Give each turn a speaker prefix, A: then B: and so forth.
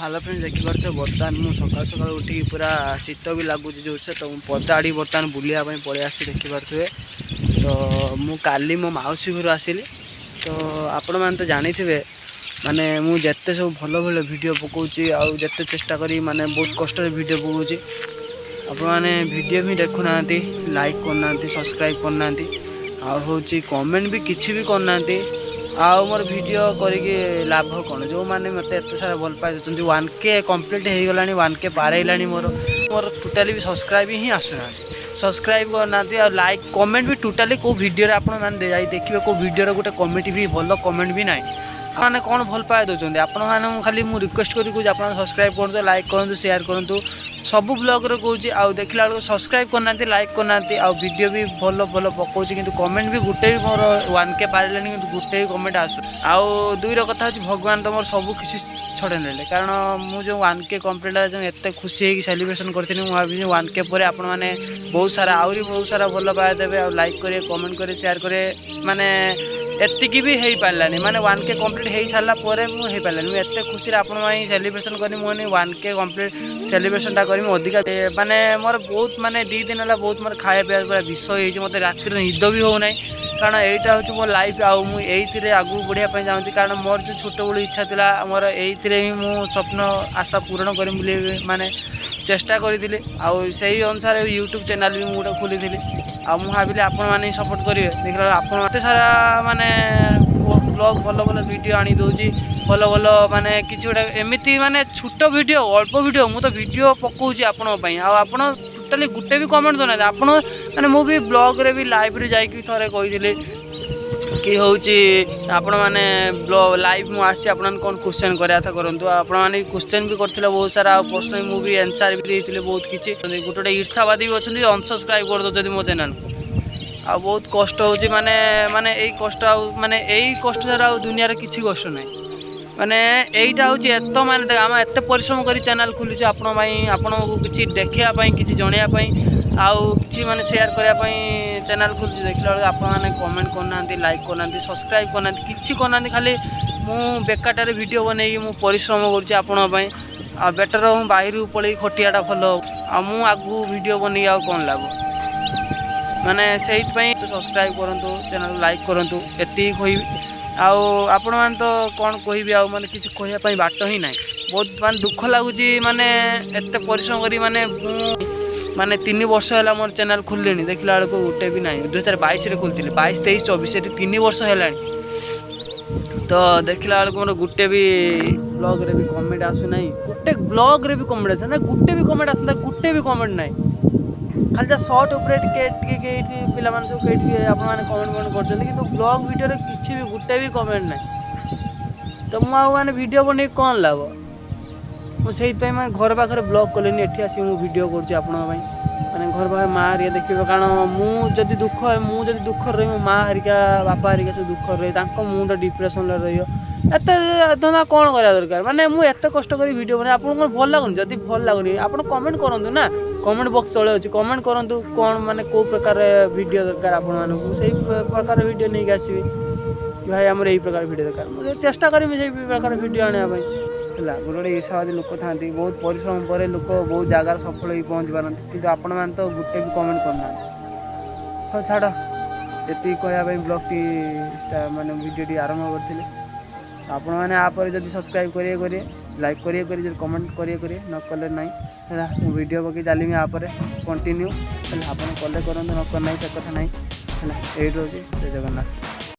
A: हाल friend देखिपे बर्तमान मुझे सकाल सकाल उठी पूरा शीत भी लगुच जोर से तो पदा आड़ी बर्तमान बुलिया पलि आसी देखिपे। तो मु काली मो मौसी घर आसिली तो आपण मैंने तो जानी थे माने मुझे सब भल भल वीडियो पकाऊँगी आउ जिते चेष्टा करी माने बहुत कष्ट वीडियो पकाऊँगी आपण मैंने वीडियो भी देखुना लाइक करना सब्सक्राइब करना हूँ कमेंट भी किसी भी करना आउ मोर वीडियो करके लाभ कौन जो मैंने मत एत सारा भल पाई 1K कंप्लीट हो गला 1K पार मोर मोर टोटाली भी सब्सक्राइब ही आसुना सब्सक्राइब करना लाइक कमेंट भी टोटाली को वीडियो रे आपण माने देखिए को वीडियो गोटे कमेंट भी भल कमेंट भी ना मैंने कौन भल पाए दौरान आपण खाली मुझे रिक्वेस्ट करी आप सब्सक्राइब करूँ लाइक करूँ शेयर करूँ सबू ब्लॉग रे कहूँ आउ देखला बेलू सब्सक्राइब करना लाइक करना आउ वीडियो भी भल भल पकाऊँ कि कमेंट भी गोटे भी मोर 1K पारे कि गोटे भी कमेंट आसु आउ दुईर कथा हूँ भगवान तो मोर सब किसी छड़े ने कारण मुझे 1K कम्प्लीट एत खुशी होगी सेलिब्रेशन करी मुझे 1K पर आपण मैंने बहुत सारा आहरी बहुत सारा भल पाए देवे आ लाइक करे कमेंट करे शेयर करे माने एतिकी भी हो पारानी माने 1K कम्प्लीट हो सारा पर मुझे पारानी मुझे एत खुशी आपण सेलिब्रेशन करी मुझे 1K कम्प्लीट सेलिब्रेशनटा करी अधिका माने मोर बहुत माने 2 दिन है बहुत मोर खाया पीवा पूरा विषय हो मत राति निद भी हो ना कारण यहीटा हूँ मो लाइफ आउ मुझे आगू बढ़ापी चाहूँगी कारण मोर जो छोट बड़ू इच्छा था मोर ये मो स्वप्न आशा पूरण कर माने चेष्टा करी आई अनुसार यूट्यूब चैनल भी मुझे खोली आ भाविली आपण मैंने सपोर्ट करेंगे देखा आप मत सारा माने ब्लॉग भल भल वीडियो आनी दूसरी भल भल माने किसी गोटे एमती माने छोट वीडियो अल्प वीडियो मुझे तो वीडियो पकाऊँगी आपंपाई आप टोटाली गोटे भी कमेंट दौना आप मैंने मुझे ब्लॉग रे भी लाइव रे जाकि थे कही कि हूँ आपण मैंने लाइव मुझे आपन कौन क्वेश्चन कराया था करूँ आपण मैंने क्वेश्चन भी करते बहुत सारा प्रश्न मुझे आंसर भी देते बहुत किसी गोटे गोटे ईर्षावादी भी अच्छा अनसब्सक्राइब कर दो मो चैनल आ बहुत कष्ट हो माने माने यही कष्ट माने यही कष्ट द्वारा दुनिया किसी कष्ट ना माने यहीटा हूँ एत माने आम एत परिश्रम कर चैनल खोलुचे आपण किसी देखापी किसी जनवाई आउ कि माने शेयर करने चैनल खोलुचे देखला बेलू आपने कमेंट करना लाइक करना सब्सक्राइब करना किसी करना खाली मु बेकारटारे वीडियो बन मु परिश्रम करुँच आ बेटर हूँ बाहर पलि खटियाटा भल आ आगू वीडियो बन कौन लाभ माने से सब्सक्राइब करूँ चैनल लाइक करूँ एति कहि आपण मैंने तो कौन कहि माने किसी कहवाई बाट ही ना बहुत मान दुख लगुच माने एत परिश्रम करी माने 3 वर्ष है मोर चैनल खोलि देखला बेलू गोटे भी ना 2022 रे खोलती 22, 23, 24 3 वर्ष है तो देखला बेलू मोर गोटे भी ब्लॉग रे भी कमेंट आसुना गोटे ब्लॉग रे भी कमेंट आस ना गोटे भी कमेंट आसला गोटे भी कमेंट ना खाली जा सर्ट उपरे पिला सब कहीं आपने कमेंट कर ब्लॉग वीडियो किसी भी गोटे भी कमेंट ना तो मुझे वीडियो बन कौन लाभ मुझे मैं घर पाखे ब्लॉग कले ये आस वीडियो करूँ मैंने घर पाखे माँ हरिका देखिए कारण मुझे दुख मुझे दुख रही मो माँ हरिका बापा हरिका सब दुख रही मुंड डिप्रेसन रत धंदा कौन करा दरकार माने मुझे एत कष्ट कर वीडियो बना आपको भल लगुनि जदि भल लगुनि आप कमेंट करूँ ना कमेंट बॉक्स तले अच्छी कमेंट करूँ कौन माने को प्रकार वीडियो दरकार आपण से प्रकार वीडियो नहीं आसबि कि भाई आम यही प्रकार वीडियो दरकार मुझे चेष्टा करी से प्रकार वीडियो आने है गोटे ईर्षावादी लोक था बहुत परिश्रम पर लोक बहुत जगार सफल हो पहुँची पारती कि आपण मैंने तो गोटे भी कमेंट करना तो छाड़ ये कहवाई ब्लॉग टी माने वीडियो आरंभ करें आपण मैंने आप सब्सक्राइब करेंगे लाइक करेंगे कमेंट करेंगे न कले ना है वीडियो पकई चलमी आप कंटिन्यू आप कले करूँ न करना से कथा ना है ये जय जगन्नाथ।